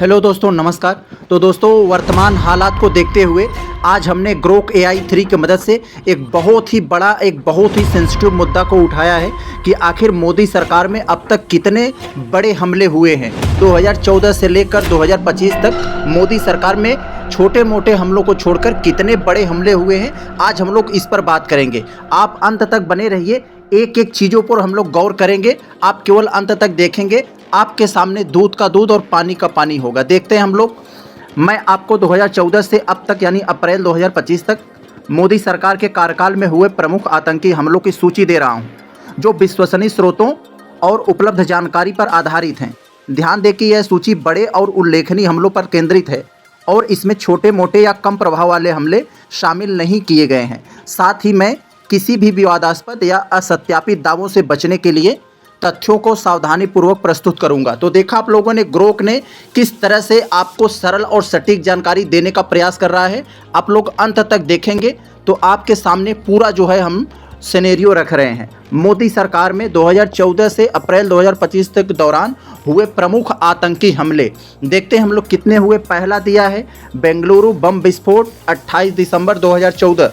Hello दोस्तों, नमस्कार। तो दोस्तों, वर्तमान हालात को देखते हुए आज हमने ग्रोक AI 3 की मदद से एक बहुत ही सेंसिटिव मुद्दा को उठाया है कि आखिर मोदी सरकार में अब तक कितने बड़े हमले हुए हैं। 2014 से लेकर 2025 तक मोदी सरकार में छोटे मोटे हमलों को छोड़कर कितने बड़े हमले हुए हैं, आज हम लोग इस पर बात करेंगे। आप अंत तक बने रहिए, एक एक चीज़ों पर हम लोग गौर करेंगे। आप केवल अंत तक देखेंगे, आपके सामने दूध का दूध और पानी का पानी होगा। देखते हैं हम लोग। मैं आपको 2014 से अब तक यानी अप्रैल 2025 तक मोदी सरकार के कार्यकाल में हुए प्रमुख आतंकी हमलों की सूची दे रहा हूं, जो विश्वसनीय स्रोतों और उपलब्ध जानकारी पर आधारित हैं। ध्यान दें कि यह सूची बड़े और उल्लेखनीय हमलों पर केंद्रित है और इसमें छोटे मोटे या कम प्रभाव वाले हमले शामिल नहीं किए गए हैं। साथ ही मैं किसी भी विवादास्पद या असत्यापित दावों से बचने के लिए तथ्यों को सावधानीपूर्वक प्रस्तुत करूंगा। तो देखा आप लोगों ने, ग्रोक ने किस तरह से आपको सरल और सटीक जानकारी देने का प्रयास कर रहा है। आप लोग अंत तक देखेंगे तो आपके सामने पूरा जो है हम सिनेरियो रख रहे हैं। मोदी सरकार में 2014 से अप्रैल 2025 तक के दौरान हुए प्रमुख आतंकी हमले देखते हैं हम लोग कितने हुए। पहला दिया है बेंगलुरु बम विस्फोट 28 दिसंबर 2014।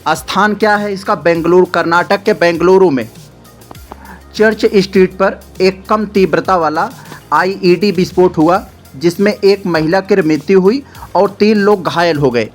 स्थान क्या है इसका? बेंगलुरु, कर्नाटक के बेंगलुरु में चर्च स्ट्रीट पर एक कम तीव्रता वाला IED विस्फोट हुआ, जिसमें एक महिला की मृत्यु हुई और 3 लोग घायल हो गए।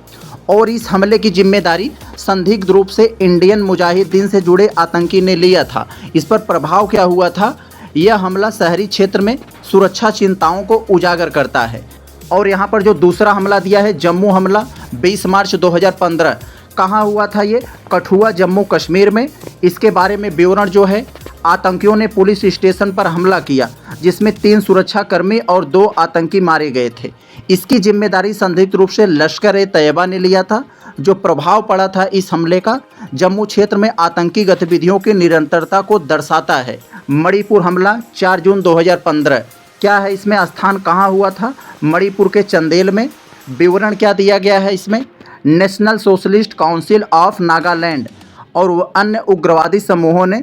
और इस हमले की जिम्मेदारी संदिग्ध रूप से इंडियन मुजाहिदीन से जुड़े आतंकी ने लिया था। इस पर प्रभाव क्या हुआ था? यह हमला शहरी क्षेत्र में सुरक्षा चिंताओं को उजागर करता है। और यहाँ पर जो दूसरा हमला दिया है, जम्मू हमला 20 मार्च 2015। कहाँ हुआ था ये? कठुआ, जम्मू कश्मीर में। इसके बारे में विवरण जो है, आतंकियों ने पुलिस स्टेशन पर हमला किया, जिसमें 3 सुरक्षाकर्मी और 2 आतंकी मारे गए थे। इसकी जिम्मेदारी संदिग्ध रूप से लश्कर-ए-तैयबा ने लिया था। जो प्रभाव पड़ा था इस हमले का, जम्मू क्षेत्र में आतंकी गतिविधियों की निरंतरता को दर्शाता है। मणिपुर हमला 4 जून 2015। क्या है इसमें? स्थान कहाँ हुआ था? मणिपुर के चंदेल में। विवरण क्या दिया गया है इसमें? National socialist council of Nagaland और अन्य उग्रवादी समूहों ने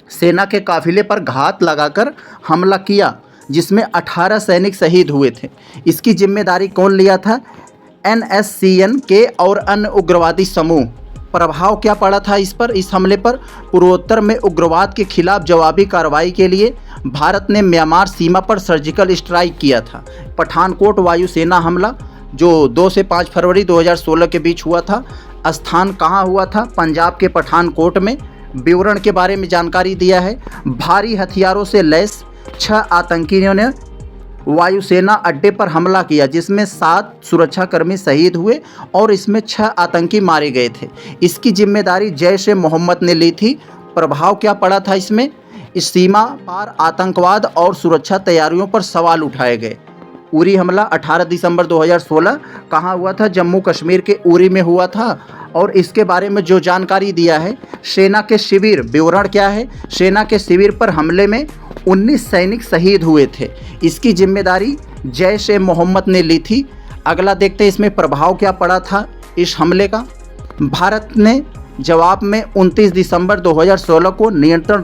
सेना के काफिले पर घात लगाकर हमला किया, जिसमें 18 सैनिक शहीद हुए थे। इसकी जिम्मेदारी कौन लिया था? NSCN के और अन्य उग्रवादी समूह। प्रभाव क्या पड़ा था इस पर, इस हमले पर? पूर्वोत्तर में उग्रवाद के खिलाफ जवाबी कार्रवाई के लिए भारत ने म्यांमार सीमा पर सर्जिकल स्ट्राइक किया था। पठानकोट वायुसेना हमला जो 2 से 5 फरवरी 2016 के बीच हुआ था। स्थान कहाँ हुआ था? पंजाब के पठानकोट में। विवरण के बारे में जानकारी दिया है। भारी हथियारों से लैस 6 आतंकियों ने वायुसेना अड्डे पर हमला किया, जिसमें 7 सुरक्षाकर्मी शहीद हुए और इसमें 6 आतंकी मारे गए थे। इसकी जिम्मेदारी जैश-ए-मोहम्मद ने ली थी। प्रभाव क्या पड़ा था इसमें? इस सीमा पार आतंकवाद और सुरक्षा तैयारियों पर सवाल उठाए गए। उरी हमला 18 दिसंबर 2016। कहाँ हुआ था? जम्मू कश्मीर के उरी में हुआ था। और इसके बारे में जो जानकारी दिया है, सेना के शिविर। विवरण क्या है? सेना के शिविर पर हमले में 19 सैनिक शहीद हुए थे। इसकी जिम्मेदारी जैश-ए-मोहम्मद ने ली थी। अगला देखते हैं इसमें प्रभाव क्या पड़ा था इस हमले का। भारत ने जवाब में 29 दिसंबर 2016 को नियंत्रण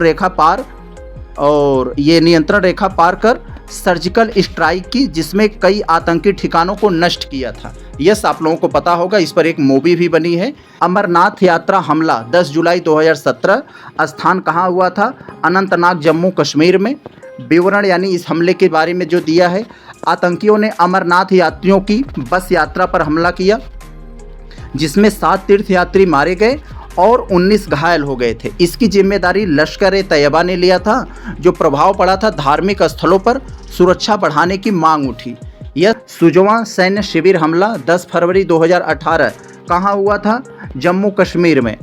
रेखा पार कर सर्जिकल स्ट्राइक की, जिसमें कई आतंकी ठिकानों को नष्ट किया था। यस, आप लोगों को पता होगा, इस पर एक मूवी भी बनी है। अमरनाथ यात्रा हमला 10 जुलाई 2017। स्थान कहाँ हुआ था? अनंतनाग, जम्मू कश्मीर में। विवरण यानी इस हमले के बारे में जो दिया है, आतंकियों ने अमरनाथ यात्रियों की बस यात्रा पर हमला किया, जिसमें 7 तीर्थयात्री मारे गए और 19 घायल हो गए थे। इसकी जिम्मेदारी लश्कर-ए-तैयबा ने लिया था। जो प्रभाव पड़ा था, धार्मिक स्थलों पर सुरक्षा बढ़ाने की मांग उठी। यह सुजवा सैन्य शिविर हमला 10 फरवरी 2018। कहाँ हुआ था? जम्मू कश्मीर में।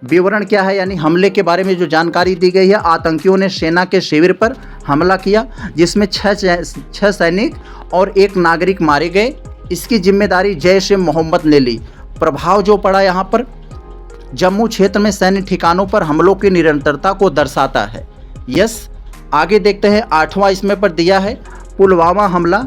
विवरण क्या है यानी हमले के बारे में जो जानकारी दी गई है, आतंकियों ने सेना के शिविर पर हमला किया, जिसमें 6 सैनिक और 1 नागरिक मारे गए। इसकी जिम्मेदारी जैश-ए-मोहम्मद ने ली। प्रभाव जो पड़ा यहाँ पर, जम्मू क्षेत्र में सैन्य ठिकानों पर हमलों की निरंतरता को दर्शाता है। यस, आगे देखते हैं। 8वां इसमें पर दिया है पुलवामा हमला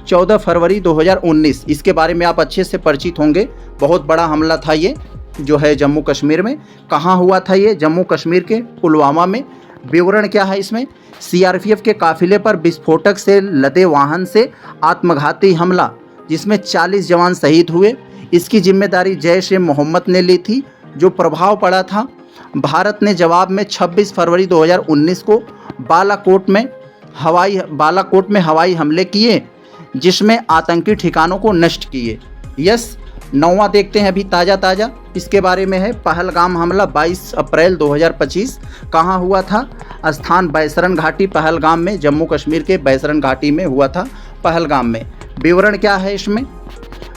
14 फरवरी 2019। इसके बारे में आप अच्छे से परिचित होंगे। बहुत बड़ा हमला था ये, जो है जम्मू कश्मीर में। कहाँ हुआ था ये? जम्मू कश्मीर के पुलवामा में। विवरण क्या है इसमें? सीआरपीएफ के काफिले पर विस्फोटक से लदे वाहन से आत्मघाती हमला, जिसमें 40 जवान शहीद हुए। इसकी जिम्मेदारी जैश ए मोहम्मद ने ली थी। जो प्रभाव पड़ा था, भारत ने जवाब में 26 फरवरी 2019 को बालाकोट में हवाई हमले किए, जिसमें आतंकी ठिकानों को नष्ट किए। यस, 9वां देखते हैं अभी ताज़ा इसके बारे में है। पहलगाम हमला 22 अप्रैल 2025 कहाँ हुआ था? स्थान बैसरन घाटी पहलगाम में, जम्मू कश्मीर के बैसरन घाटी में हुआ था, पहलगाम में। विवरण क्या है इसमें?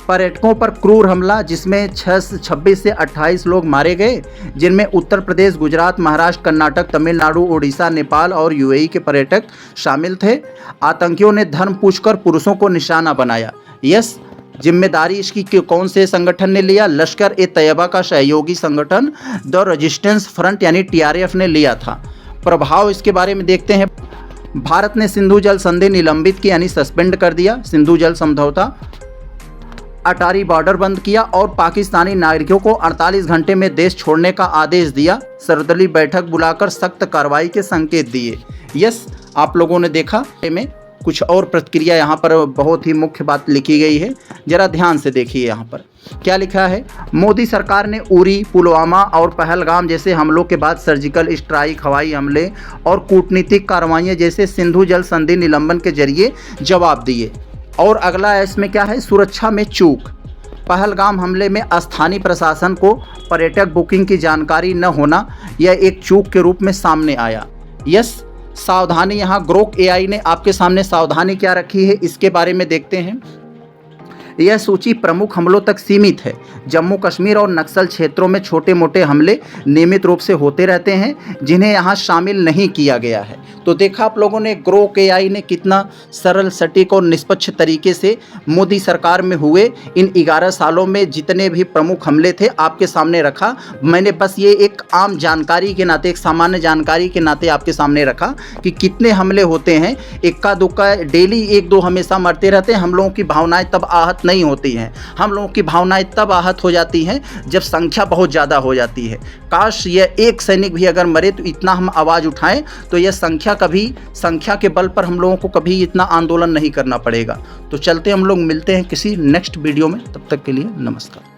पर्यटकों पर क्रूर हमला, जिसमें 26 से 28 लोग मारे गए, जिनमें उत्तर प्रदेश, गुजरात, महाराष्ट्र, कर्नाटक, तमिलनाडु, ओडिशा, नेपाल और यूएई के पर्यटक शामिल थे। आतंकियों ने धर्म पूछकर पुरुषों को निशाना बनाया। यस, जिम्मेदारी इसकी कौन से संगठन ने लिया? लश्कर ए तैयबा का सहयोगी संगठन द रेजिस्टेंस फ्रंट यानी टीआरएफ ने लिया था। प्रभाव इसके बारे में देखते हैं। भारत ने सिंधु जल संधि निलंबित की यानी सस्पेंड कर दिया। सिंधु जल समझौता, अटारी बॉर्डर बंद किया और पाकिस्तानी नागरिकों को 48 घंटे में देश छोड़ने का आदेश दिया। सर्वदलीय बैठक बुलाकर सख्त कार्रवाई के संकेत दिए। यस, आप लोगों ने देखा में कुछ और प्रतिक्रिया यहाँ पर बहुत ही मुख्य बात लिखी गई है, जरा ध्यान से देखिए। यहाँ पर क्या लिखा है? मोदी सरकार ने उरी, पुलवामा और पहलगाम जैसे हमलों के बाद सर्जिकल स्ट्राइक, हवाई हमले और कूटनीतिक कार्रवाइयाँ जैसे सिंधु जल संधि निलंबन के जरिए जवाब दिए। और अगला इसमें क्या है? सुरक्षा में चूक। पहलगाम हमले में स्थानीय प्रशासन को पर्यटक बुकिंग की जानकारी न होना, यह एक चूक के रूप में सामने आया। यस, सावधानी, यहाँ ग्रोक एआई ने आपके सामने सावधानी क्या रखी है इसके बारे में देखते हैं। यह सूची प्रमुख हमलों तक सीमित है। जम्मू कश्मीर और नक्सल क्षेत्रों में छोटे मोटे हमले नियमित रूप से होते रहते हैं, जिन्हें यहाँ शामिल नहीं किया गया है। तो देखा आप लोगों ने, ग्रोक एआई ने कितना सरल, सटीक और निष्पक्ष तरीके से मोदी सरकार में हुए इन 11 सालों में जितने भी प्रमुख हमले थे आपके सामने रखा। मैंने बस ये एक आम जानकारी के नाते, एक सामान्य जानकारी के नाते आपके सामने रखा कि कितने हमले होते हैं। इक्का दुक्का डेली 1-2 हमेशा मरते रहते हैं। हम लोगों की भावनाएं तब आहत नहीं होती हैं। हम लोगों की भावनाएं तब आहत हो जाती हैं जब संख्या बहुत ज़्यादा हो जाती है। काश यह एक सैनिक भी अगर मरे तो इतना हम आवाज़ उठाएं, तो यह संख्या के बल पर हम लोगों को कभी इतना आंदोलन नहीं करना पड़ेगा। तो चलते हम लोग मिलते हैं किसी नेक्स्ट वीडियो में, तब तक के लिए नमस्कार।